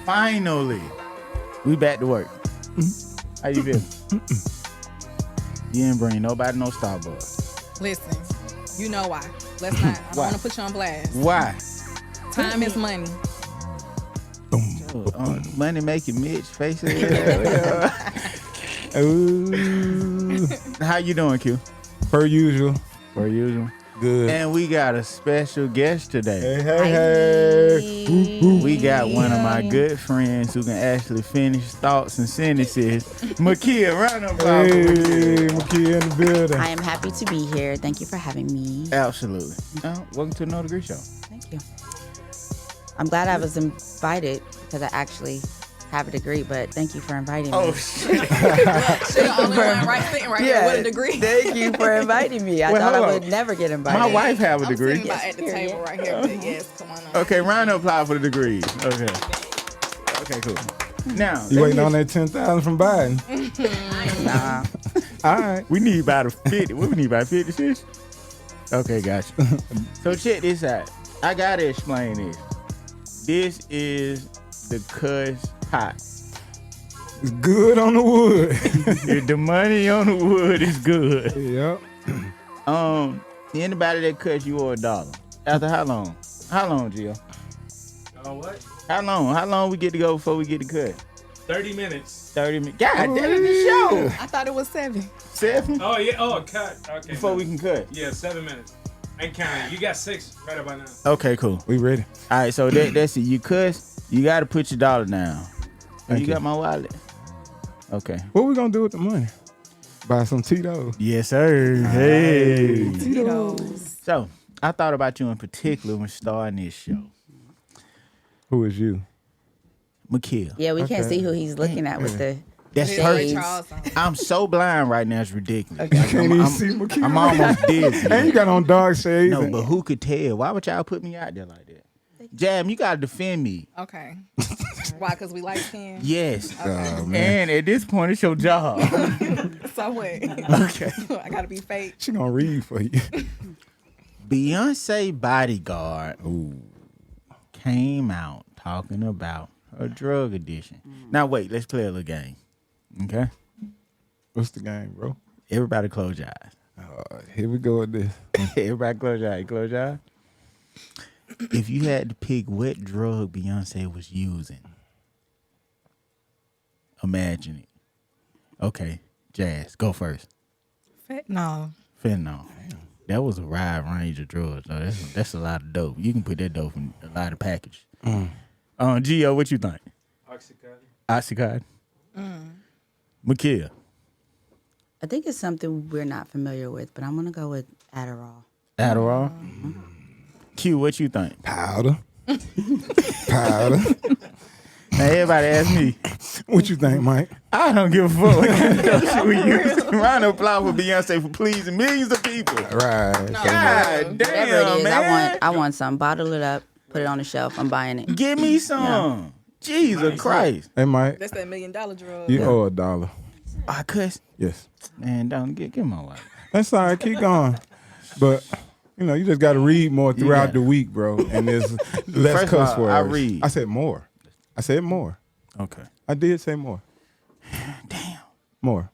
Finally, we back to work. How you feeling? You didn't bring nobody no Starbucks. Listen, you know why. Let's not. I don't Why? want to put you on blast. Why? Time is money. Money making Mitch faces. Ooh. How you doing, Q? Per usual. Per usual. Good. And we got a special guest today. Hey. We got one of my good friends who can actually finish thoughts and sentences. Makia, round of applause. Hey, Makia in the building. I am happy to be here. Thank you for having me. Absolutely. Welcome to the No Degree Show. Thank you. I'm glad I was invited because I actually have a degree, but thank you for inviting me. Oh, shit. She's the only one sitting right here with a degree. Thank you for inviting me. I Well, thought I hold would on. never get invited. My wife have a I'm degree. sitting at the table right here. But yes, come on. Okay, round of applause for the degrees. Okay. Okay, cool. Now, You waiting on that 10,000 from Biden? Nah. All right. we need about 50. What we need about 56? Okay, gotcha. So check this out. I gotta explain this. This is the cuss pot. It's good on the wood. If the money on the wood is good. Yep. Anybody that cuts you owe $1. After how long? How long, Gio? What? How long? How long we get to go before we get to cut? 30 minutes. 30 minutes. God, that is the show. I thought it was 7. 7 Oh, yeah. Oh, cut. Okay. before we can cut. Yeah, 7 minutes. I ain't counting. You got 6 right about now. Okay, cool. We ready. All right, so that's it. You cuss, you got to put your dollar down. Thank You you. got my wallet? Okay. What we gonna do with the money? Buy some Tito's. Yes, sir. Hey. Tito's. So, I thought about you in particular when starting this show. Who is you? Makia. Yeah, we can't Okay. see who he's looking at with the. That's Ray perfect. Charles on. I'm so blind right now, it's ridiculous. Can't even see Makia. I'm almost dizzy. And you got on dark shades. No, but who could tell? Why would y'all put me out there like that? Jam, you gotta defend me. Okay. Why? Because we like skin? Yes. Oh, man. And at this point, it's your job. So what? Okay. I got to be fake. She gonna read for you. Beyonce Bodyguard Ooh. came out talking about her drug addiction. Now, wait, let's play a little game. Okay? What's the game, bro? Everybody close your eyes. Here we go with this. Everybody close your eyes. Close your eyes. If you had to pick what drug Beyonce was using, imagine it. Okay, Jazz, go first. No. Fentanyl. That was a wide range of drugs. No, that's a lot of dope. You can put that dope in a lot of packages. Gio, what you think? Oxycontin. Makia. I think it's something we're not familiar with, but I'm gonna go with Adderall. Adderall. Q, what you think? Powder. Powder. Now everybody ask me. What you think, Mike? I don't give a fuck what kind of dope shit we use. Round of applause for Beyonce for pleasing millions of people. Right. God Whatever damn, it is, man. I want some. Bottle it up, put it on the shelf. I'm buying it. Give me some. Jesus Christ. Hey, Mike. That's that $1 million drug. You owe $1. I cuss. Yes. Man, don't give my wife. That's all right. Keep going. But, you just got to read more throughout got- the week, bro. And there's less First of cuss all, words. I read. I said more. I said more. Okay. I did say more. Damn. More.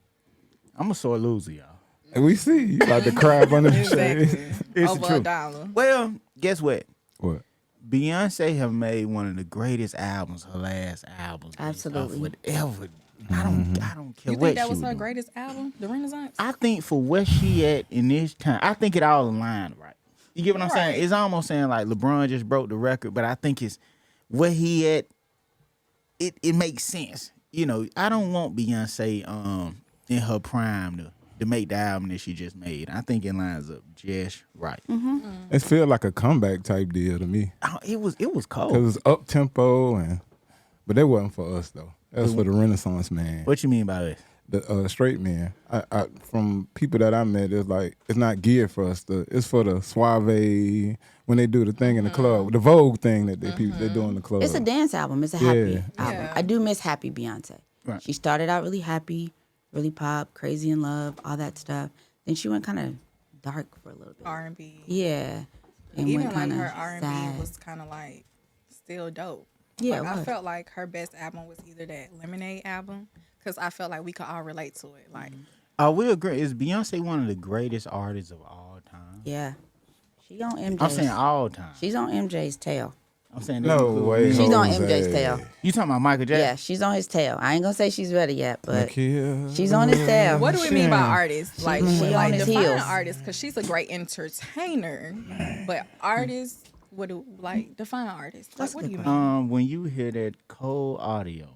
I'm a sore loser, y'all. And we see you like the crab under the shade. Exactly. It's Over the truth. $1. Well, guess what? What? Beyonce have made one of the greatest albums, her last album. Absolutely. Whatever. I don't care You what think that she was her doing. greatest album, The Renaissance? I think for where she at in this time, I think it all aligned right. You get what I'm saying? Right. It's almost saying like LeBron just broke the record, but I think it's where he at. It makes sense. I don't want Beyonce in her prime to make the album that she just made. I think it lines up just right. It feel like a comeback type deal to me. It was cold. Because it's up tempo, but that wasn't for us, though. That was for the Renaissance man. What you mean by that? The straight men. I from people that I met, it's not geared for us. It's for the suave when they do the thing in the club, the Vogue thing that they do in the club. It's a dance album. It's a happy Yeah. album. Yeah. I do miss happy Beyonce. Right. She started out really happy, really pop, crazy in love, all that stuff. Then she went kind of dark for a little bit. R&B. Yeah. and Even went like kind of her R&B sad. was kind of like still dope. Yeah, Like, it I was. felt like her best album was either that Lemonade album, because I felt like we could all relate to it. Like, We agree. Is Beyonce one of the greatest artists of all time? Yeah, she on MJ's. I'm saying all time. She's on MJ's tail. I'm saying that No include way. me. She's on Jose. MJ's tail. You talking about Michael Yeah, Jackson? she's on his tail. I ain't gonna say she's ready yet, but Nakia. she's on his tail. what do we mean by artist? Like, she like on his define heels. artist, because she's a great entertainer, but artist, what do like define artist? Like, what do you mean? When you hear that cold audio,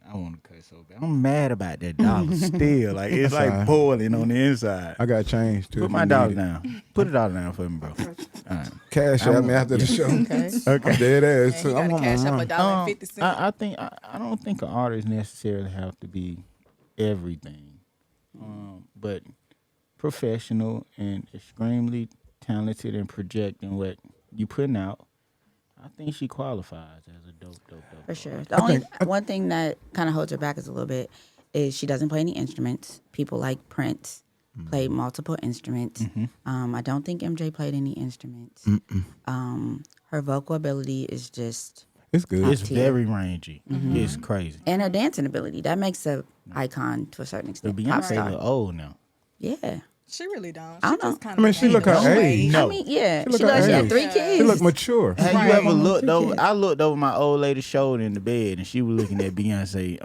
I want to cuss so bad. I'm mad about that dollar still. Like it's like fine. boiling on the inside. I got change too. Put if my you dollar need it. down. Put $1 down for me, bro. All right. Cash at me after the show. Okay. I'm dead ass. And you I'm gotta on my cash up run. $1.50. I think I don't think an artist necessarily have to be everything, but professional and extremely talented and projecting what you putting out. I think she qualifies as a dope. For sure. The only one thing that kind of holds her back is a little bit is she doesn't play any instruments. People like Prince played multiple instruments. I don't think MJ played any instruments. Her vocal ability is just, It's good. It's tier. very rangy. It's crazy. and her dancing ability. That makes her icon to a certain The extent. Pop Beyonce star. look old now. Yeah. She really don't. I She don't just know. kind I mean, she look her age. No. I mean, yeah. She She look her does. She had age. 3 kids. She look mature. Have Right. you ever looked Three over? kids. I looked over my old lady's shoulder in the bed, and she was looking at Beyonce.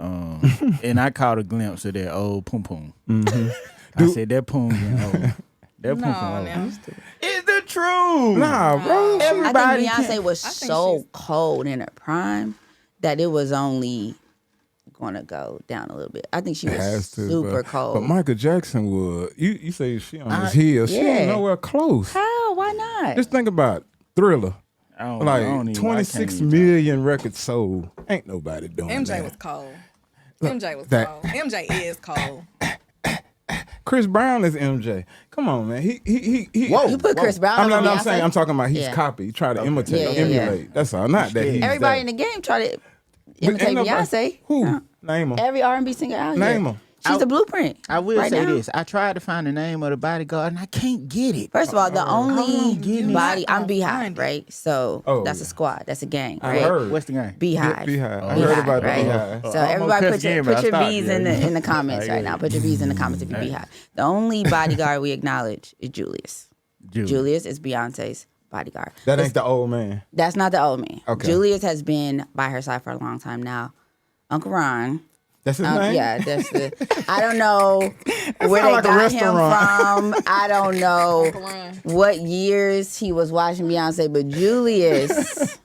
And I caught a glimpse of that old pum pum. I said that pum getting old. That pum No, pum old. now. It's the truth. Nah, bro. I Everybody think Beyonce can- was I think so she's- cold in her prime that it was only going to go down a little bit. I think she was Has to, super but, cold. But Michael Jackson would. You say she on his I- heels. She yeah. ain't nowhere close. How? Why not? Just think about Thriller. I don't- I don't Like even- I 26 can't even million records sold. Ain't nobody doing MJ that. was cold. MJ was that- cold. MJ is cold. Chris Brown is MJ. Come on, man. He. Whoa. You put Chris Brown I'm over not. I'm Beyonce? saying. I'm talking about he's Yeah. copy. He try to imitate, Yeah, yeah, yeah. emulate. That's all. Not that he's Everybody in that. the game try to But imitate ain't nobody- Beyonce. Who? Name him. Every R&B singer out here. Name 'em. She's the blueprint. I will right say now. this. I tried to find the name of the bodyguard, and I can't get it. First of all, the only getting it. body, You're not I'm gonna Beehive, find it. right? So Oh, that's yeah. a squad. That's a gang, I right? heard. What's the name? Beehive. Beehive. I Beehive, heard about the right? Beehive. So I'm gonna everybody cuss put your, again, but put your I stopped, B's yeah. in the comments right now. Put your B's in the comments if you Beehive. The only bodyguard we acknowledge is Julius. Julius is Beyonce's bodyguard. That ain't the old man. That's not the old man. Okay. Julius has been by her side for a long time now. Uncle Ron. That's his name. Yeah, that's the. I don't know where sound they like a got him restaurant. from. I don't know Uncle Ron. what years he was watching Beyonce, but Julius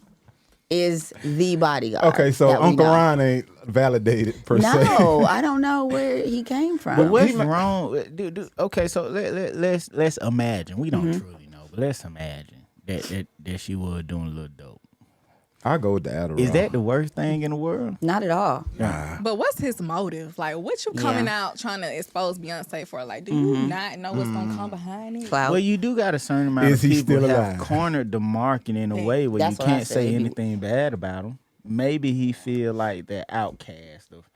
is the bodyguard. Okay, so that we Uncle know. Ron ain't validated per se. No, I don't know where he came from. But what's wrong? Dude, okay, so let's imagine. We don't truly know, but let's imagine that she was doing a little dope. I go with the Adderall. Is that the worst thing in the world? Not at all. But what's his motive? Like, what you coming out trying to expose Beyonce for? Like, do you not know what's gonna come behind it? Clout. Well, you do got a certain amount Is of he people still have alive? cornered the market in a way where you That's what I can't said. say He- anything bad about him. Maybe he feel like the outcast of,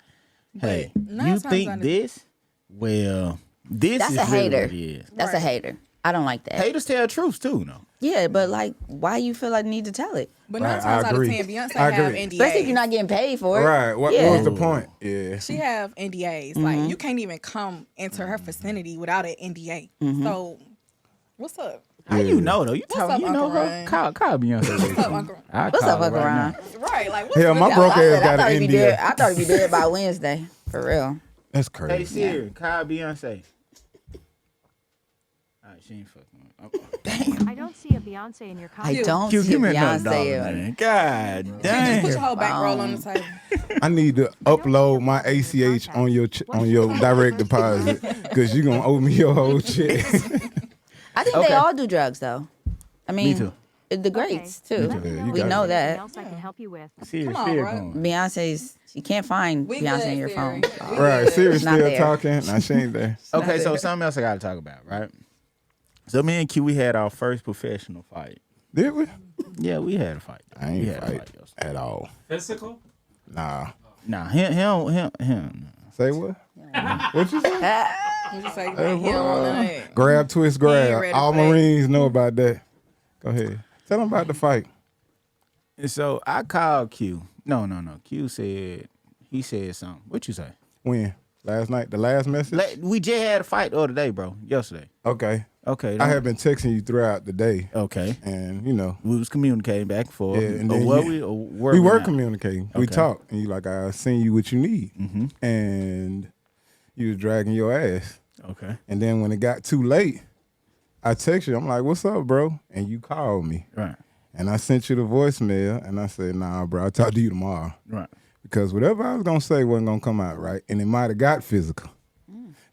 hey, nine you times think out of- this? Well, this That's is a really hater. what it is. That's a Right. hater. I don't like that. Haters tell truths too, no. Yeah, but like, why you feel like you need to tell it? But Right, 9 times I out of agree. 10, Beyonce I have agree. NDAs. Especially if you're not getting paid for it. right? What Yeah. was the point? Yeah. She have NDAs. Like, you can't even come into her vicinity without an NDA. So, what's up? How you know though? You What's talk, up, you know Uncle her. Ron? Call Beyonce. What's up, Uncle Ron? I'll What's call up, her Uncle right Ron? now. Right, like, what's Hell, the my deal? broke I ass said, got I thought an he'd be dead. NDA. I thought he'd be dead by Wednesday. For real. That's Hey crazy. Siri, call Beyonce. All right, she ain't fucking. I don't see a Beyonce in your I comments. don't Q, see give me another dollar, Beyonce. man. God Just dang. put your whole back roll on the table. I need to upload my ACH on your direct deposit because you gonna owe me your whole check. I think Okay. they all do drugs, though. I mean, too. the greats, Okay. too. Let me Yeah, know you if We got know it. there's that. anything else I can help you with. Siri, Come on, Siri bro. going. Beyonce's, you can't find We Beyonce good, in your Siri. phone. We Right, good. Siri's Not still there. talking. Nah, she ain't there. Okay, so something else I got to talk about, right? So me and Q, we had our first professional fight. Did we? Yeah, we had a fight. I We ain't had a fight yesterday. at all. Physical? Nah. Nah, him. Say what? What you say? You just say, he don't want none of that. Grab, twist, He ain't grab. ready All for that. Marines know about that. Go ahead. Tell them about the fight. And so I called Q. No. Q said, he said something. What you say? When? Last night? The last message? We just had a fight the other day, bro. Yesterday. Okay. Okay. I have been texting you throughout the day. Okay. And, you know. We was communicating back and forth. Yeah, and or then were you- we? Or We were not? communicating. We Okay. talked. And you like, I seen you what you need. And you was dragging your ass. Okay. And then when it got too late, I texted you. I'm like, what's up, bro? And you called me. Right. And I sent you the voicemail. And I said, nah, bro, I'll talk to you tomorrow. Right. Because whatever I was going to say wasn't going to come out right. And it might have got physical.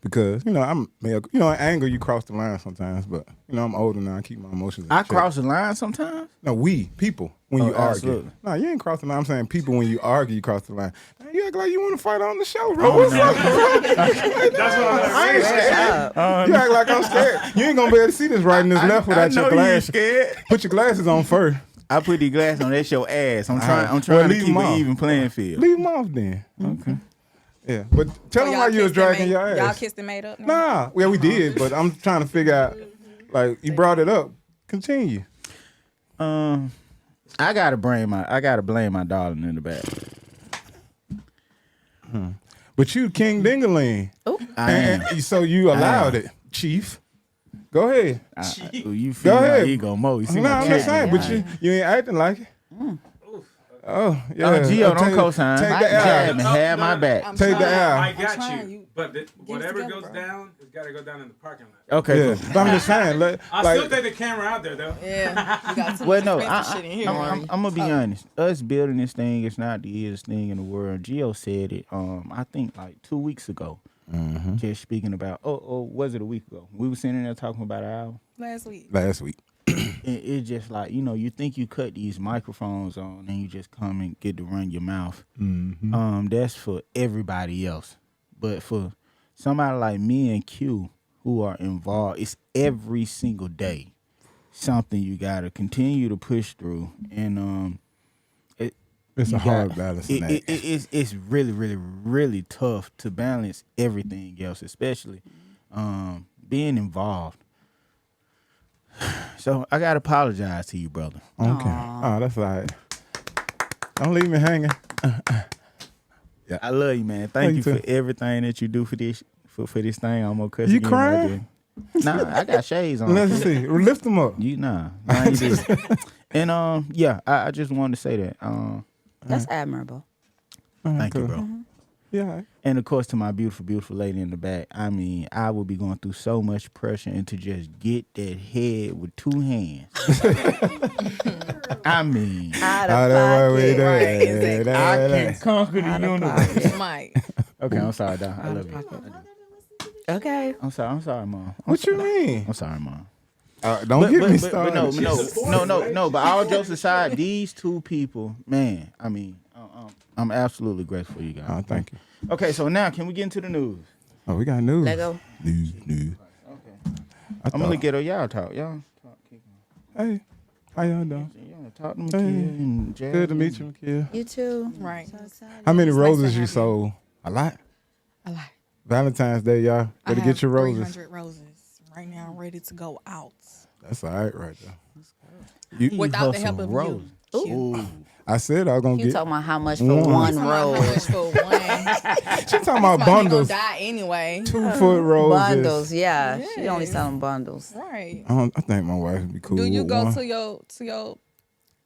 Because, you know, I'm male. You know, in anger, you cross the line sometimes. But, you know, I'm older now. I keep my emotions in I check. cross the line sometimes. No, people, when Oh, you argue. absolutely. No, you ain't crossing the line. I'm saying people, when you argue, you cross the line. Man, you act like you want to fight on the show, bro. What's up, bro? That's what I ain't scared. Up. You act like I'm scared. You ain't going to be able to see this right and this left without I know your you glasses. scared. Put your glasses on first. I put these glasses on. That's your ass. I'm Well, trying to leave keep 'em an off. even playing field. Leave them off then. Okay. Yeah. But tell So them why you was kissed and dragging made- your ass. Y'all kissed and made up? now? Nah. Well, we did, but I'm trying to figure out, like, you brought it up. Continue. I gotta blame my darling in the back. But you King Dingaling. I am. And so you allowed it, Chief. Go ahead. You feel Go my ahead. ego mo. You see No, my I'm check. just saying, but you ain't acting like it. Oh, yeah. Oh, Gio, don't take- co-sign. Take the Jab L. me, have my back. I'm Take the trying. L. I I'm got trying. you. But whatever together, goes bro. down, it's got to go down in the parking lot. Okay. Yeah, Cool. but I'm just saying. I Like, still take the camera out there, though. Yeah. You got too Well, much no, expensive shit in here. I'm gonna be honest. Us building this thing is not the easiest thing in the world. Gio said it. I think like 2 weeks ago. Just speaking about. Was it a week ago? We were sitting there talking about our album. Last week. last week. It's just like, you think you cut these microphones on and you just come and get to run your mouth. That's for everybody else. But for somebody like me and Q who are involved, it's every single day something you gotta continue to push through. And It's you a hard got- balancing it- act. it's really, really, really tough to balance everything else, especially being involved. So I gotta apologize to you, brother. Okay. Oh, that's all right. Don't leave me hanging. I love you, man. Love Thank you you too. for everything that you do for this this thing. I'm gonna cuss You again, crying? I did. Nah, I got shades on. Let's see. Lift them up. Nah, you did. And I just wanted to say that. That's admirable. Thank you, bro. Yeah. And of course, to my beautiful, beautiful lady in the back. I mean, I would be going through so much pressure, and to just get that head with 2 hands. I mean, Out Oh, of that way we pocket. do Right, it. exactly. I That- can conquer the Out of universe. pocket. Mike. Okay, I'm sorry, dog. I love you. Okay. I'm sorry, mom. What you mean? I'm sorry, mom. Don't get me started. No. But all jokes aside, these 2 people, man. I mean, I'm absolutely grateful for you guys. Oh, thank you. Okay, so now can we get into the news? Oh, we got news. Let go. News. Okay. I'm gonna look at y'all talk. Y'all talk. Hey, how y'all doing? Y'all talk to me, and Jazz. Good to meet you, Makia. You too. Right. So excited. How many It's nice roses to you have you. sold? A lot. A lot. Valentine's Day, y'all. I Better have get your roses. 300 roses right now, ready to go out. That's all right, right there. You Without the hustle help of rose. you. Ooh. I said I was gonna You get. talking about how much for One. one Talking about how rose? much for one? She talking about Somebody bundles. gonna die anyway. 2-foot roses. Bundles, yeah. She only Yes. selling bundles. Right. I think my wife would be cool. Do you with go one. to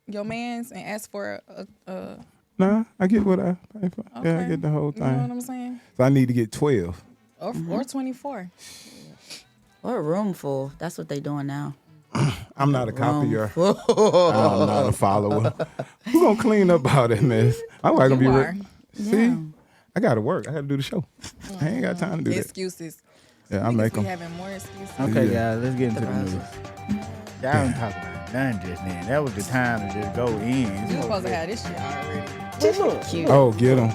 your man's and ask for a Nah, I get what I pay for. Yeah, I Okay. get the whole you know what thing. I'm saying? So I need to get 12. Or 24. Or a room full. That's what they doing now. I'm not a copier. I'm not a follower. Who gonna clean up all that mess? I'm not gonna be You are. ready. See, Yeah. I gotta work. I gotta do the show. I ain't got time to do that. Excuses. Yeah, I Niggas make be them. having more excuses. Okay, Yeah. guys, let's get into the news. Y'all don't talk about nothing just then. That was the time to just go in. You were supposed to have this shit already. Cute. Oh, get them.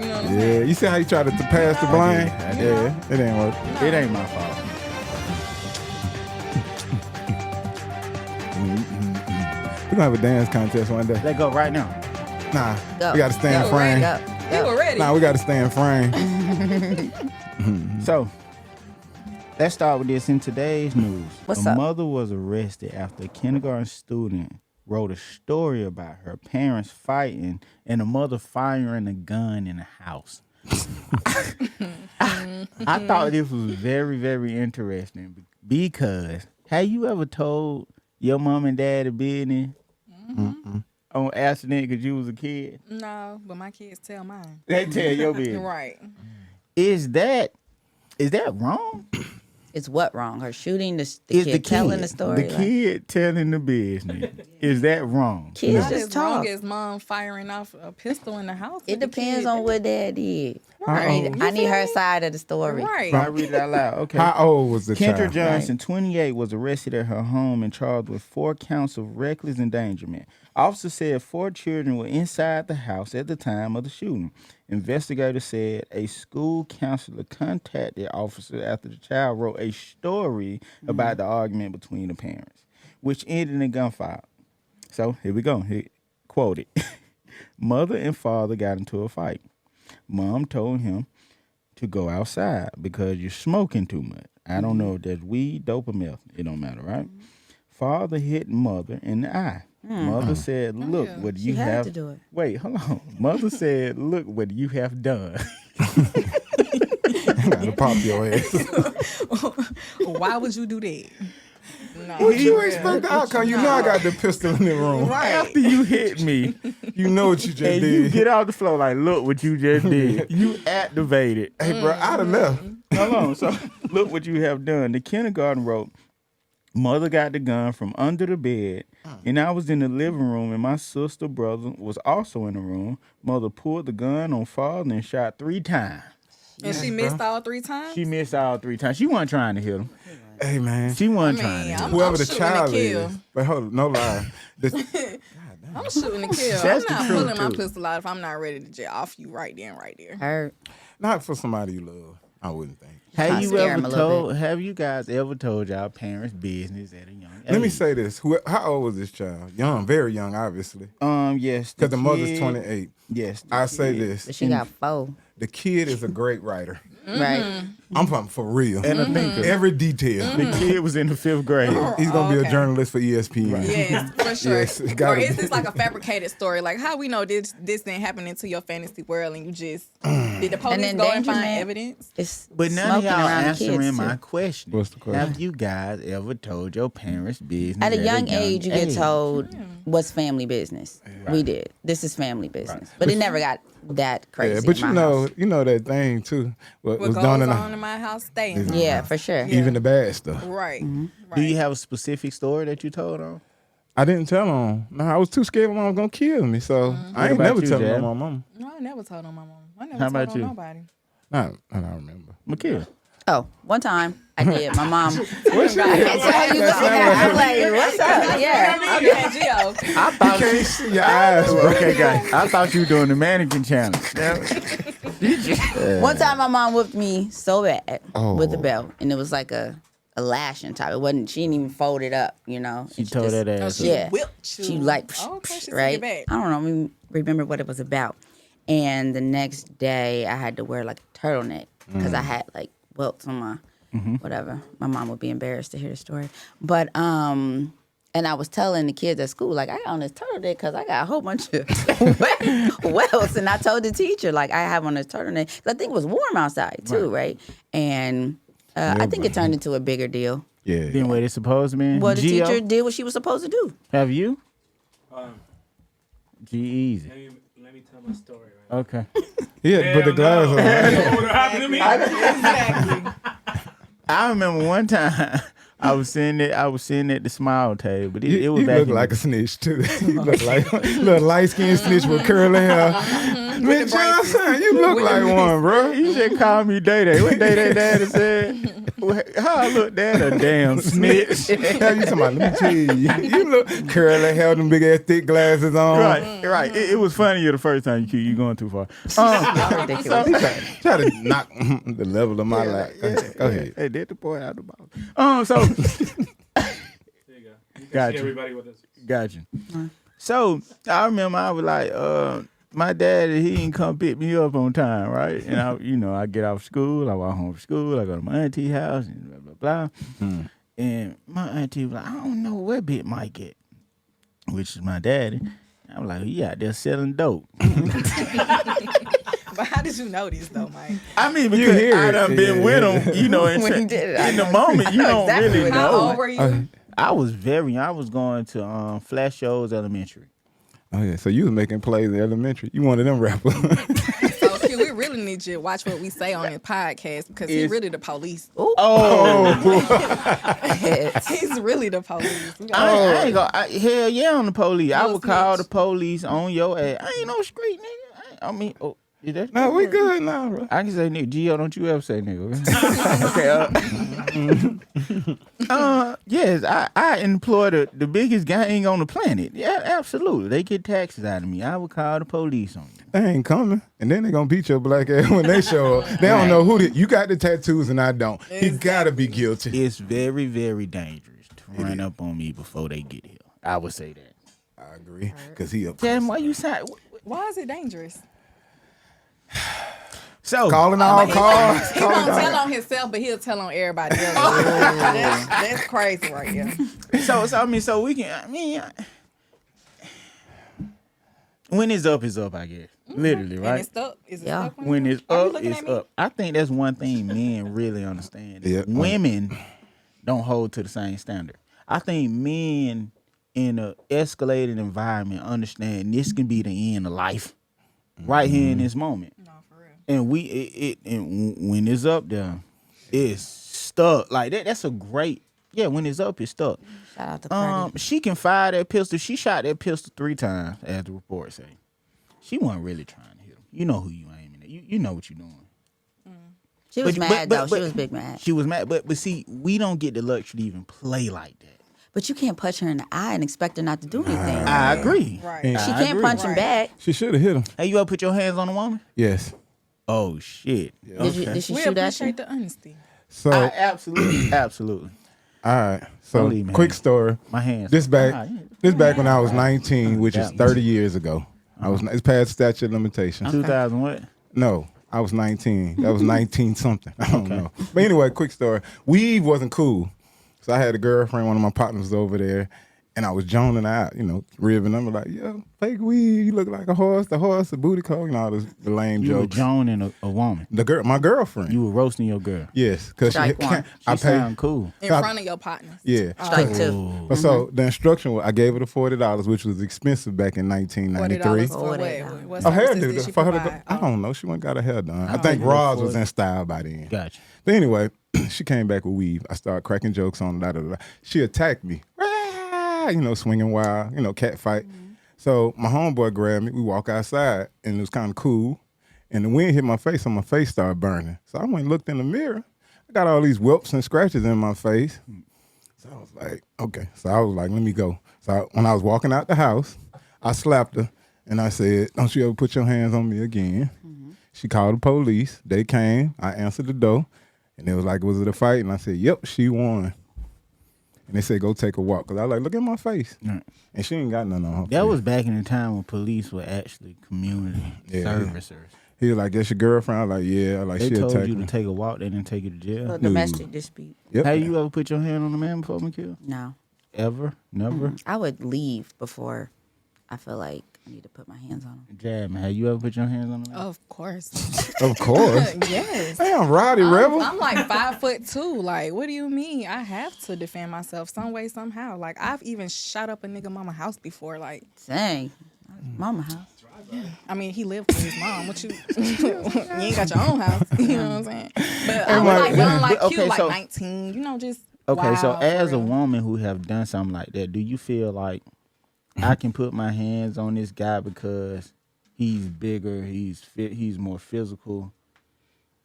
You know what I'm Yeah, saying? you see how you try to pass the blame? I did. Yeah, it ain't work. It ain't my fault. We're gonna have a dance contest one day. Let's go right now. Nah, Go. we gotta stay in Go, frame. Go. You Go. were ready. Nah, we gotta stay in frame. So, let's start with this. In today's news, What's a up? mother was arrested after a kindergarten student wrote a story about her parents fighting and the mother firing a gun in the house. I thought this was very, very interesting because have you ever told your mom and dad a business on accident because you was a kid? No, but my kids tell mine. They tell your business. Right. Is that wrong? It's what wrong? Her shooting the Is kid telling the story. The kid telling the business. Is that wrong? Kids Not just as wrong talk. as mom firing off a pistol in the house. It with the depends kid. on what dad did. Right. I need her side of the story. Right. I read it out loud. Okay. How old was the Kendra child? Johnson, 28, was arrested at her home and charged with 4 counts of reckless endangerment. Officers said 4 children were inside the house at the time of the shooting. Investigators said a school counselor contacted officers after the child wrote a story about the argument between the parents, which ended in a gunfire. So here we go. He quoted, "Mother and father got into a fight. Mom told him to go outside because you're smoking too much. I don't know if that's weed, dope, or meth. It don't matter, right? Father hit mother in the eye. Mother said, look yeah. what She you had have. to do it. Wait, hold on. Mother said, look what you have done. Gotta pop your ass. Why would you do that? No. What you expect the outcome? You know I got the pistol in the room. After you hit me, You know what you just and you did. get off the floor like, look what you just did. You activated. Hey, bro, I'd have left. Hold on. So look what you have done. The kindergarten wrote, mother got the gun from under the bed, and I was in the living room, and my sister brother was also in the room. Mother pulled the gun on father and shot 3 times. And she missed all 3 times? She missed all 3 times. She wasn't trying to hit him. Hey, man. She wasn't I trying to mean, hit him. I'm Whoever the shooting to child kill. is. But hold on, no lie. I'm shooting to kill. That's I'm the not truth, pulling my too. pistol out if I'm not ready to jet off you right then, right there. Her. Not for somebody you love, I wouldn't think. Have Trying you to scare ever him a little told? Have you guys ever told y'all parents' business at a young age? Let me say this. How old was this child? Young, very young, obviously. Yes. Because the mother's kid- 28. Yes. the I say kid. this. But she got 4. The kid is a great writer. Right. I'm talking for real. And a thinker. Every detail. The kid was in the 5th grade. He's going to be Okay. a journalist for ESPN. Yes, for sure. Yes, it Or gotta is be. this like a fabricated story? Like how we know this didn't happen into your fantasy world and you just did the police then go and find endangerment. evidence? It's But none of smoking y'all around the answering kids, my too. question. What's the question? Have you guys ever told your parents' business At a young age, you get told Hmm. what's family business. We did. This is family business. But it never got that crazy. Yeah, but in my house. you know that thing too. What What was goes done in on the, in my house, stay in my Yeah, house. for sure. even the bad stuff. Right. right. Do you have a specific story that you told on? I didn't tell him. No, I was too scared my mom was gonna kill me. So I ain't about never you, telling Jab? my mom. No, I never told on my mom. I never How told about on you? nobody. I don't remember. Mikhail. Oh, one time I did. My mom. What's that? How you looking at? I'm like, what's up? Yeah. Yeah, Gio. I thought Can't see your eyes, bro. Okay, guys. I thought you were doing the mannequin challenge. One time my mom whipped me so bad with the Oh. belt, and it was like a lashing type. It wasn't. She didn't even fold it up. You know. She It's told just- that ass. she up. Yeah. whipped you. She like, Oh, okay, she took right? it back. I don't know. I remember what it was about. And the next day, I had to wear like a turtleneck because I had like welts on my whatever. My mom would be embarrassed to hear the story. But and I was telling the kids at school like I got on this turtleneck because I got a whole bunch of welts. And I told the teacher like I have on this turtleneck 'cause I think it was warm outside too, right? And I think it turned into a bigger deal. Yeah. Then what it's supposed to mean? Well, the Gio, teacher did what she was supposed to do. Have you? Um, G-Easy. let me tell my story. Right? Okay. He had to put the glass on. What happened to me? Exactly. I remember one time I was sitting at the smile table, but it was He back looked in like a snitch too. He looked like a little light skinned snitch with curly hair. Man, Johnson, you look like one, bro. He just called me Day Day. What Day Day Daddy said? How I looked at a damn snitch. Hell, you talking about? Let me tell you, you look curly hair, them big ass thick glasses on. Right. It was funnier the first time you going too far. Ridiculous. Try to knock the level of my life. Go ahead. Hey, did the boy out the ball. So There you go. You can Gotcha. see everybody with us. got you. So I remember I was like, my dad, he didn't come pick me up on time, right? And I get off school, I walk home from school, I go to my auntie house, and blah blah blah. And my auntie was like, I don't know where Big Mike at. which is my daddy. I'm like, he out there selling dope. But how did you know this though, Mike? I mean, because hear I it. done been with him, you know, When he did it, I in the know. moment, you don't Exactly really what How know. old were you? I was I was going to Flash Shows Elementary. Oh yeah, so you was making plays in elementary. You one of them rappers. So Q, we really need you to watch what we say on his podcast because he's It's- really the police. Oh, He's really the police. I ain't gonna, hell yeah, on the police. I You a would call the snitch. police on your ass. I ain't no street nigga. I mean, oh, is that? No, we good now, bro. I can say nigga. Gio, don't you ever say nigga. Okay. Yes, I employ the biggest gang on the planet. Yeah, absolutely. They get taxes out of me. I would call the police on you. They ain't coming, and then they gonna beat your black ass when they show up. They don't know who you got the tattoos and I don't. He gotta be guilty. It's very, very dangerous to run up on me before they get here. I would say that. I agree, cause he up. Damn, why you say? Why is it dangerous? So Calling all cars. He won't tell on himself, but he'll tell on everybody else. That's crazy right here. So I mean, so we can. I mean, when it's up, I guess. Literally, And right? it's stuck. Is it Yeah. stuck When it's Are you up, looking it's at me? up. I think that's one thing men really understand. Yeah. Women don't hold to the same standard. I think men in a escalated environment understand this can be the end of life, right here in this moment. No, for real. And when it's up there, it's stuck. Like that's a great. Yeah, when it's up, it's stuck. Shout out to Freddie. She can fire that pistol. She shot that pistol 3 times, as the report say. She wasn't really trying to hit him. You know who you aiming at. You know what you're doing. She was but- mad but- though. but- She was big mad. She was mad, but see, we don't get the luxury to even play like that. But you can't punch her in the eye and expect her not to do anything. I agree. Right. And She I can't agree. punch him Right. back. She should have hit him. Hey, you ever put your hands on a woman? Yes. Oh shit. Did she We shoot at you? appreciate the honesty. So Absolutely, absolutely. all right. So Don't leave me quick hanging. story. My hands. This back. Ah, yeah. This back when I was 19, which is Yeah. 30 years ago. It's past statute of limitations. 2000 what? No, I was 19. That was 19 something. I don't know. But anyway, quick story. Weed wasn't cool. So I had a girlfriend, one of my partners was over there, and I was joning out, ribbing them like, yo, fake weed, you look like a horse, the booty call, all the lame You were jokes. joning a woman. My girlfriend. You were roasting your girl. Yes, because Strike one. She sound cool. In front of your partners. Yeah. Strike two. But so the instruction was, I gave her the $40, which was expensive back in $40 1993. for $40. what A services did hairdo she for her to provide? go. I don't know. She went and got her hair done. I Oh, think you Roz afford was in style by then. Gotcha. But anyway, she came back with weave. I started cracking jokes on that. She attacked me. Swinging wild, cat fight. So my homeboy grabbed me. We walk outside, and it was kind of cool. And the wind hit my face, and my face started burning. So I went and looked in the mirror. I got all these whelps and scratches in my face. So I was like, okay. So I was like, let me go. So when I was walking out the house, I slapped her, and I said, don't you ever put your hands on me again. She called the police. They came. I answered the door, and they was like, was it a fight? And I said, yep, she won. And they said, go take a walk. Because I was like, look at my face. Right. And she ain't got nothing on her That face. was back in the time when police were actually community Yeah. servicers. He was like, that's your girlfriend? I was like, yeah. Like, They she told attacked you to me. take a walk. They didn't take you to jail. A domestic dispute. Yep. Have you ever put your hand on a man before McKill? No. Ever? Never? I would leave before I feel like I need to put my hands on him. Jam, have you ever put your hands on a man? Of course. Of course. Yes. Damn, Roddy Rebel. I'm like 5'2". Like, what do you mean? I have to defend myself some way, somehow. Like, I've even shot up a nigga mama house before. Like, Dang. Mama house. I mean, he lived with his mom. What you? You ain't got your own house. You know what I'm saying? But I'm Mike, like young, like okay, you, like so- 19. Just Okay, so wild, as for a real. woman who have done something like that, do you feel like I can put my hands on this guy because he's bigger, he's more physical?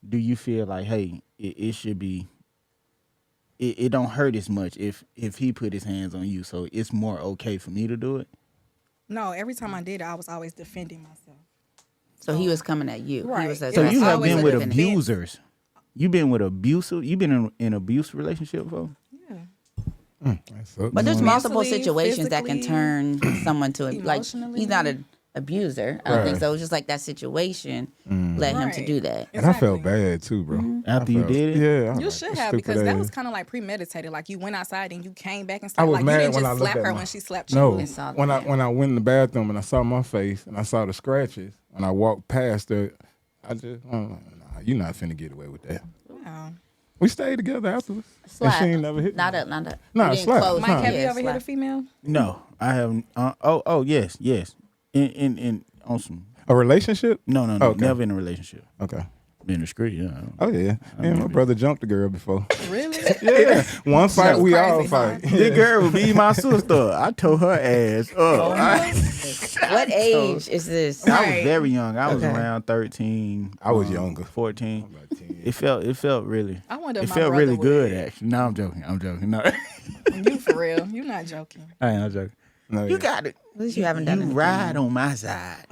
Do you feel like, hey, it should be, it don't hurt as much if he put his hands on you, so it's more okay for me to do it? No, every time I did it, I was always defending myself. So he was coming at you. He Right. was So So you have always been a with defense. abusers. You've been with abusive. You've been in abuse relationship before. Yeah. That's up. But there's multiple Mentally, situations that can physically, turn someone to like he's not a abuser. I don't think Right. so. It was just like that situation led him to Right. do that. And I felt Exactly. bad too, bro. After you did it? Yeah. I was You like, should "This have, stupid because that was ass." kind of like premeditated. Like you went outside and you came back and I stuff. was Like mad you didn't when I just looked slap at her my- when she slapped you. No, and saw the when I hand. when I went in the bathroom and I saw my face and I saw the scratches and I walked past her, I just, I'm like, nah, you're not finna get away with that. Wow. We stayed together afterwards. Slap. And she ain't never hit me. Not a. Nah, you didn't slap. close Mike, Huh. have you yeah, ever hit slap. a female? No, I haven't. Yes. In on some. A relationship? No. Okay. Never in a relationship. Okay. Been discreet. Yeah. Oh yeah. Yeah, my brother jumped a girl before. Really? Yeah. One fight, we crazy, all huh? fight. This girl would be my sister. I tore her ass up. What age is this? I was Right. very young. I was Okay. around 13. I was younger. 14. About 10. It felt really. I wonder if It my felt brother really good would. actually. No, I'm joking. No, You for real? You not joking? I ain't joking. No, You got it. At least you haven't done You anything. ride on my side.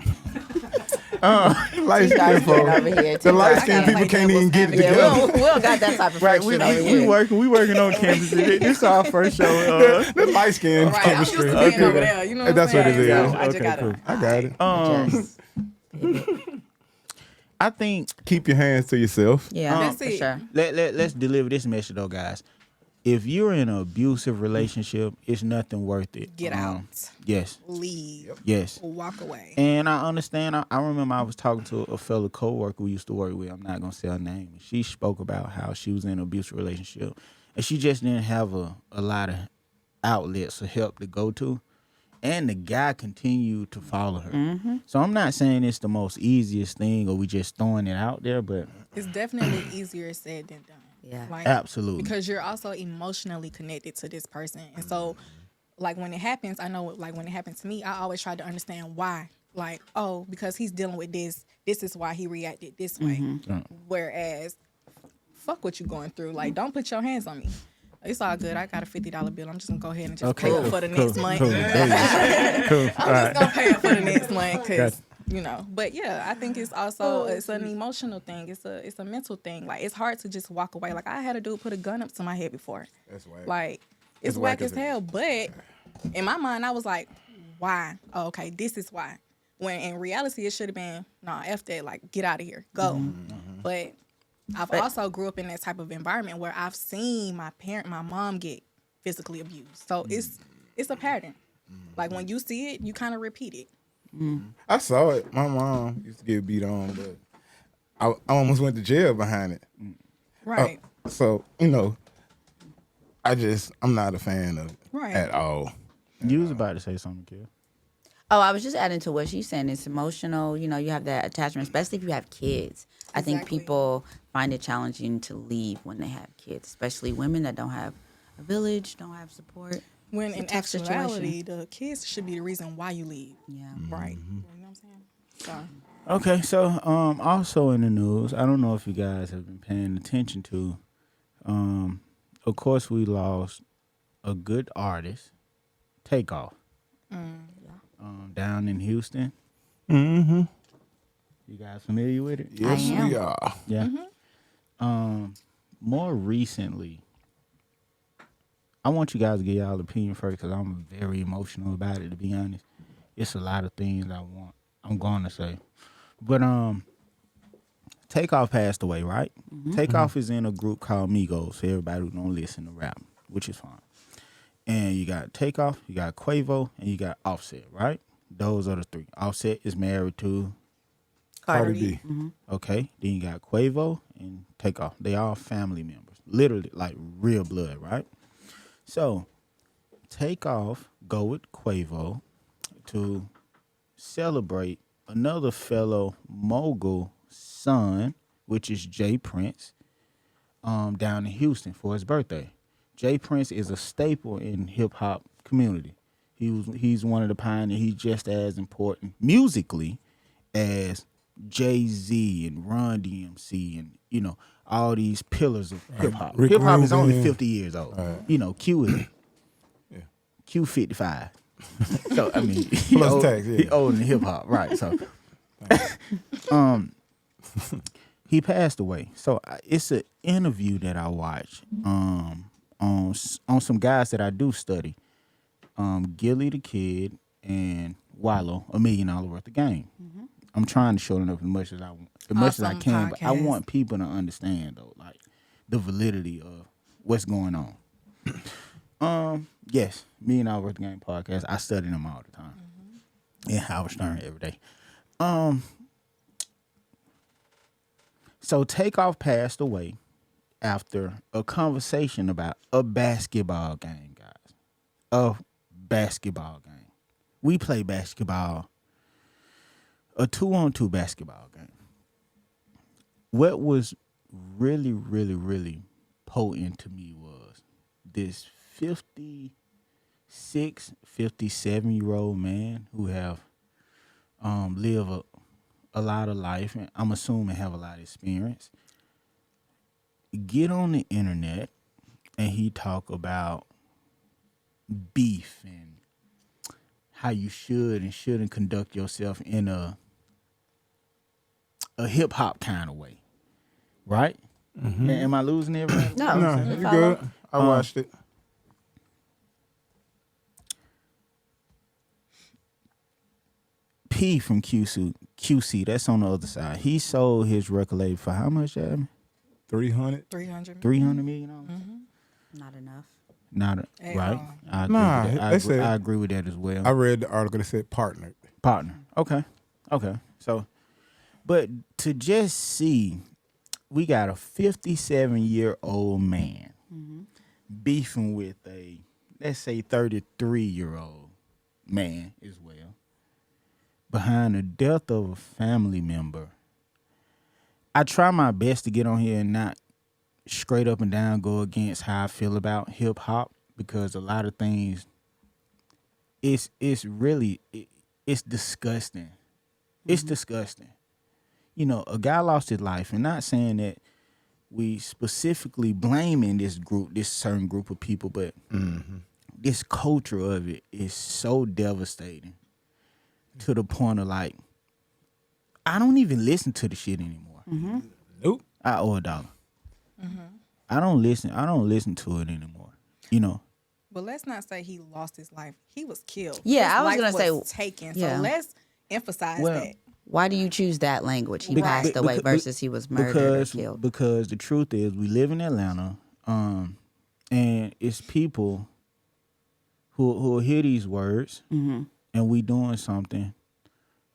light Dark skinned skin folk. over here. The too. light I skinned gotta people play can't even devil's get it advocate. together. We don't got that type of Right, friction over we here. we working on campus. This is our first show. The light skinned Right. I'm used chemistry. to being over there. You know what That's I'm what it saying? is. So I just Okay, gotta. cool. I got it. Just- I think Keep your hands to yourself. yeah, That's for it. sure. let's deliver this message though, guys. If you're in an abusive relationship, it's nothing worth it. Get out. Yes, Leave. yes. Walk away. And I understand. I remember I was talking to a fellow coworker we used to work with. I'm not gonna say her name. She spoke about how she was in an abusive relationship, and she just didn't have a lot of outlets or help to go to. And the guy continued to follow her. So I'm not saying it's the most easiest thing or we just throwing it out there, but It's definitely easier said than done. Yeah. Like, absolutely. because you're also emotionally connected to this person. And so, like, when it happens, I know, like, when it happened to me, I always try to understand why. Like, oh, because he's dealing with this is why he reacted this way. Whereas, fuck what you going through. Like, don't put your hands on me. It's all good. I got a $50 bill. I'm just going to go ahead and just pay it for the next month. Cool. There you go. Cool. I'm just going to pay it for the next month because, you know. But, yeah, I think it's also, it's an emotional thing. It's a mental thing. Like, it's hard to just walk away. Like, I had a dude put a gun up to my head before. That's whack. Like, it's whack as hell. But in my mind, I was like, why? Oh, okay, this is why. When in reality, it should have been, nah, F that, like, get out of here, go. But I've also grew up in that type of environment where I've seen my mom get physically abused. So it's a pattern. Like, when you see it, you kind of repeat it. I saw it. My mom used to get beat on, but I almost went to jail behind it. Right. So, I'm not a fan of it Right. at all. You was about to say something, Kill. Oh, I was just adding to what she's saying. It's emotional. You have that attachment, especially if you have kids. I think Exactly. people find it challenging to leave when they have kids, especially women that don't have a village, don't have support. When It's a in tough actuality, situation. the kids should be the reason why you leave. Yeah. Right. You know what I'm saying? So, Okay, so also in the news, I don't know if you guys have been paying attention to. Of course, we lost a good artist, Takeoff, down in Houston. Mm-hmm. You guys familiar with it? Yes, am. we are. Yeah. More recently, I want you guys to get y'all opinion first because I'm very emotional about it. To be honest, it's a lot of things I'm going to say, but Takeoff passed away, right? Takeoff is in a group called Migos. For everybody who don't listen to rap, which is fine. And you got Takeoff, you got Quavo, and you got Offset, right? Those are the three. Offset is married to. Cardi B. Okay, then you got Quavo and Takeoff. They all family members, literally like real blood, right? So Takeoff go with Quavo to celebrate another fellow mogul son, which is Jay Prince, down in Houston for his birthday. Jay Prince is a staple in hip hop community. He's one of the pioneers. He's just as important musically as Jay-Z and Run DMC and all these pillars of hip hop. Rick Hip hop is only Rubin. 50 years old. Q is Q 55. So I mean, he Plus old, tax, yeah. he old in hip hop, right? So he passed away. So it's an interview that I watched on some guys that I do study. Gilly the Kid and Wallow $1 million worth of game. I'm trying to show them as much as I can, but I podcast. want people to understand though, like the validity of what's going on. Yes, $1 million worth of game podcast. I study them all the time. And Howard Stern every day. So Takeoff passed away after a conversation about a basketball game, guys. A basketball game. We play basketball, a 2-on-2 basketball game. What was really, really, really potent to me was this 56, 57-year-old man who have lived a lot of life, and I'm assuming have a lot of experience, get on the internet and he talk about beef and how you should and shouldn't conduct yourself in a hip hop kind of way, right? Am I losing everything? No, No, you you follow. good. I watched it. P from QC, that's on the other side. He sold his record label for how much, Adam? 300. 300. $300 million? Not enough. Not At right. all. I agree Nah, with that. they said- I agree with that as well. I read the article that said partnered. Partner. Okay. So, but to just see, we got a 57-year-old man beefing with a, let's say, 33-year-old man as well, behind the death of a family member. I try my best to get on here and not straight up and down go against how I feel about hip hop, because a lot of things, it's really it's disgusting. It's disgusting. You know, a guy lost his life, and not saying that we specifically blaming this certain group of people, but this culture of it is so devastating to the point of like, I don't even listen to the shit anymore. Nope. I owe $1. I don't listen to it anymore. You know, But let's not say he lost his life. He was killed. Yeah, His I was life gonna say- taken. yeah. So let's emphasize Well, that. Why do you choose that language? He Right. passed away Beca- versus he was murdered or killed. Because the truth is, we live in Atlanta, and it's people who hear these words, and we doing something.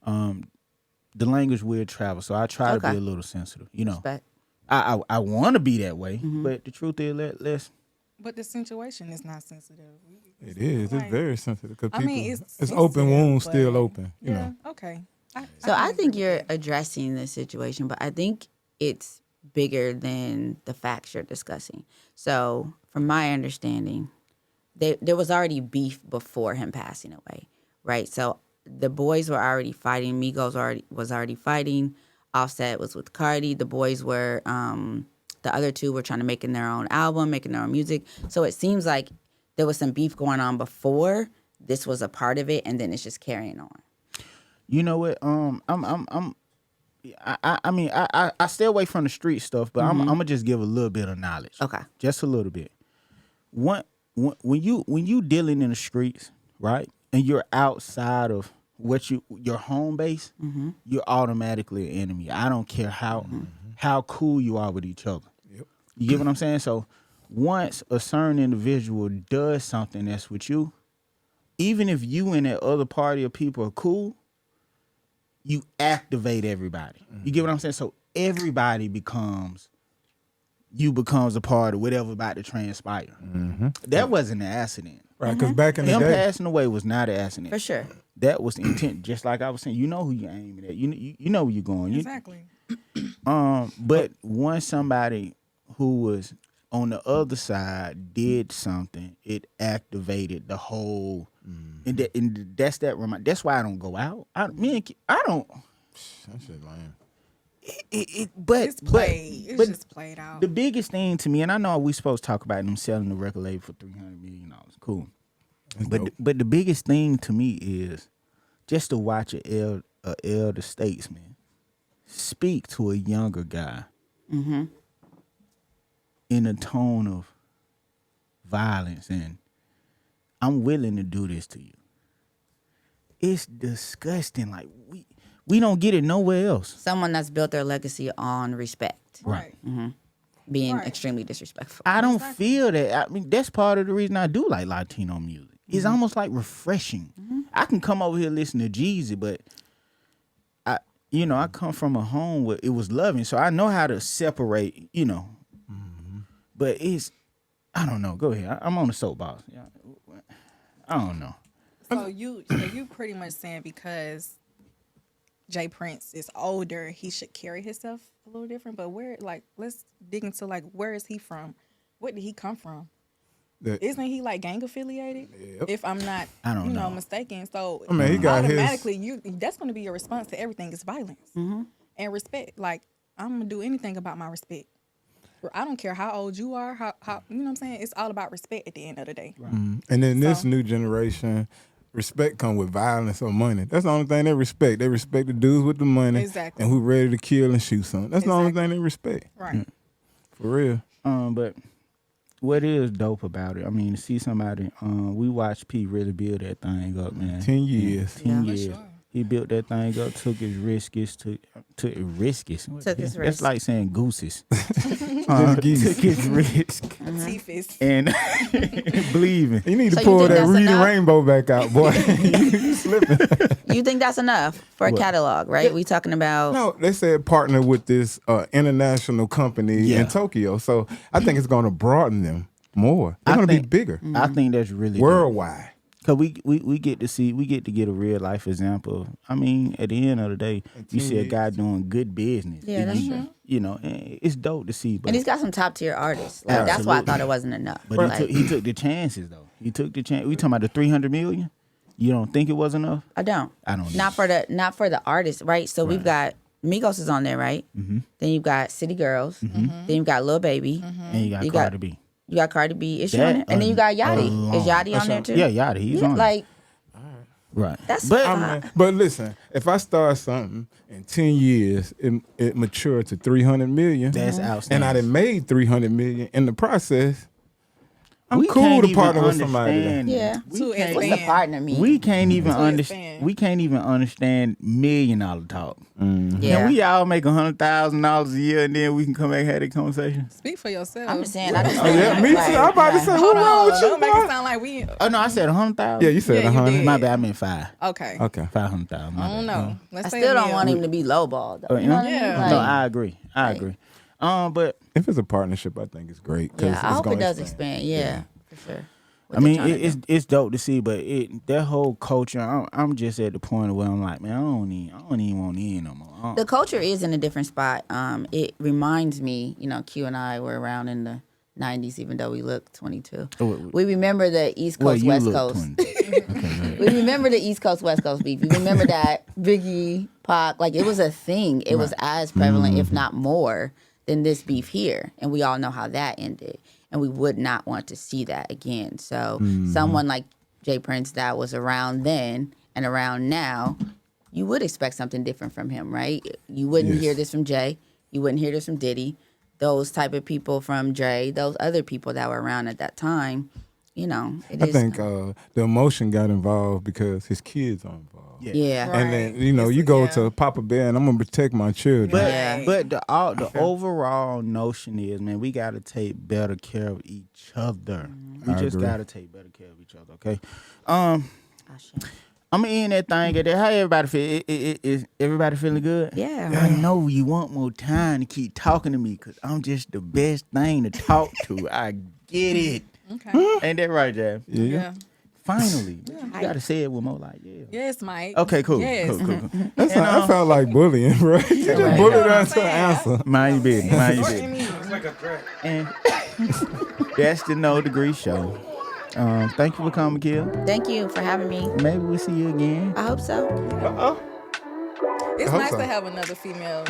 The language will travel, so I try to Okay. be a little sensitive. You know, Respect. I want to be that way, but the truth is, let's. But the situation is not sensitive. It is. It's Like, very sensitive because I people. mean, it's open sensitive, wounds but- still open. You Yeah, know. okay. So I can think agree you're with that. addressing the situation, but I think it's bigger than the facts you're discussing. So, from my understanding, there was already beef before him passing away, right? So the boys were already fighting. Migos was already fighting. Offset was with Cardi. The boys were the other two were trying to making their own album, making their own music. So it seems like there was some beef going on before. This was a part of it, and then it's just carrying on. You know what? I stay away from the street stuff, but I'm gonna just give a little bit of knowledge. Okay. Just a little bit. When you dealing in the streets, right, and you're outside of your home base, you're automatically an enemy. I don't care how cool you are with each other. Yep. You get what I'm saying? So once a certain individual does something that's with you, even if you and that other party of people are cool, you activate everybody. You get what I'm saying? So everybody becomes a part of whatever about to transpire. That wasn't an accident. Right. Because back in the Him day, passing away was not an accident. For sure. That was the intent. Just like I was saying, you know who you're aiming at. You know where you're going. Exactly. But once somebody who was on the other side did something, it activated the whole. And that's that. That's why I don't go out. I don't. that shit lame. It's played. It's just played out. The biggest thing to me, and I know we supposed to talk about them selling the record label for $300 million. Cool. dope. But the biggest thing to me is just to watch a elder statesman speak to a younger guy in a tone of violence, and I'm willing to do this to you. it's disgusting. Like we don't get it nowhere else. Someone that's built their legacy on respect, Right. being Right. extremely disrespectful. I don't feel that. I mean, that's part of the reason I do like Latino music. It's almost like refreshing. I can come over here and listen to Jeezy, but I come from a home where it was loving, so I know how to separate. But I don't know. Go ahead. I'm on the soapbox. Yeah. I don't know. So you pretty much saying because Jay Prince is older, he should carry himself a little different. But let's dig into where is he from? What did he come from? Isn't he like gang affiliated? Yep. If I'm not, I don't know. mistaken. So I mean, he got his- automatically that's going to be your response to everything is violence and respect. Like I'm gonna do anything about my respect. I don't care how old you are. How you know what I'm saying? It's all about respect at the end of the day. And then this So- new generation, respect come with violence or money. That's the only thing they respect. They respect the dudes with the money Exactly. and who ready to kill and shoot something. That's the only thing they respect. Right. For real. But what is dope about it? I mean, to see somebody. We watched P really build that thing up, man. 10 years. 10 Yeah. years. sure. He built that thing up, took his risks, took his risks. Took his That's risk. like saying gooses. geese. Took his risk Tiffus. and believing. You need to So you pull think that that's Reading enough? Rainbow back out, boy. you slipping. You think that's enough for a catalog, right? We talking about No, they said partner with this international company Yeah. in Tokyo. So I think it's going to broaden them more. They're I going to be think- bigger. I think that's really dope. Worldwide. Cause we get to get a real life example. I mean, at the end of the day, you see a guy doing good business. Yeah, that's true. And it's dope to see. But and he's got some top tier artists. Like that's why I thought it wasn't enough. But Like, he took the chances though. He took the chance. We talking about the 300 million. You don't think it was enough? I don't. I don't Not for the artists, right? So we've got Migos is on there, right? Mm-hmm. Then you've got City Girls. Then you've got Lil Baby. And you got You got- Cardi B. You got Cardi B. Is she That on there? And then you got Yachty. alone. Is Yachty on there too? Yeah, Yachty. He's on. Like right. that's But fine. But listen, if I start something in 10 years, it matured to 300 million. That's And outstanding. I done made 300 million in the process. I'm We cool can't to even partner with somebody. understand- Yeah. We To can't, What's the expand. partner mean? we can't even To understand. expand. We can't even understand $1 million talk. yeah. And we all make $100,000 a year, and then we can come back and have that conversation. Speak for yourself. I'm just saying. I just Oh, yeah, me too. I'm about to say, Hold what wrong on. with you, Don't make it boy? sound like we. Oh no, I said 100,000. Yeah, you said Yeah, you 100. did. My bad. I meant 5. Okay. Okay. 500,000. I don't know. Let's I say still a don't mil. want him to be lowballed. Though. Oh, You know what I yeah. mean? No, Like, I agree. I agree. But If it's a partnership, I think it's great. 'cause yeah, it's I hope it gonna does expand. Yeah, for sure. What I mean, they tryna do. it's dope to see, but that whole culture. I'm just at the point where I'm like, man, I don't even want in no more. The culture is in a different spot. It reminds me, Q and I were around in the 90s, even though we look 22. We remember the East Well, Coast, you West look Coast. 20. Okay, go ahead. We remember the East Coast, West Coast beef. We remember that Biggie, Pac, like it was a thing. It was as prevalent, if not more, than this beef here. And we all know how that ended. And we would not want to see that again. So someone like Jay Prince that was around then and around now, you would expect something different from him, right? You wouldn't Yes. hear this from Jay. You wouldn't hear this from Diddy. Those type of people from Dre, those other people that were around at that time, it I is. think the emotion got involved because his kids are involved. yeah. Right. And then, you go Yeah. to Papa Bear and I'm going to protect my children. But Yeah. but the overall notion is, man, we got to take better care of each other. We I just agree. got to take better care of each other. Okay. I'm gonna end that thing. How everybody feel? Is everybody feeling good? Yeah. I know you want more time to keep talking to me because I'm just the best thing to talk to. I get it. Okay. Ain't that right, Jab? Yeah. Finally, you gotta say it with more like Yes, Mike. Okay, cool, Yes. cool. That felt like bullying, bro. You just bullied her into an answer. Mind your business. Mind your What business. do you mean? It's like a threat. And that's the No Degree Show. Thank you for coming, Kill. Thank you for having me. Maybe we'll see you again. I hope so. It's hope nice so. to have another female,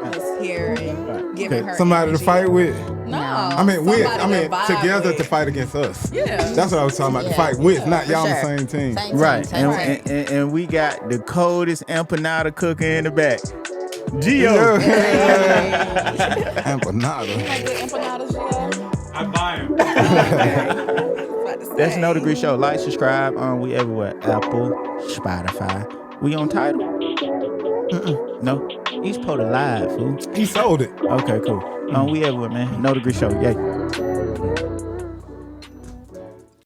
that's here and giving her Somebody to energy. fight with. No. I mean, with. somebody I mean, to vibe together with. to fight against us. Yeah. That's what I was talking about. To Yeah. fight with, not For y'all on sure. the same team. Same team, Right. same And, team. and we got the coldest empanada cooker in the back. Gio. Empanada. Like good empanadas, yeah. I buy him. About about to say. That's No Degree Show. Like, subscribe. We everywhere. Apple, Spotify. We on Tidal? No. He's put it live, fool. He sold it. Okay, cool. We everywhere, man. No Degree Show. Yay.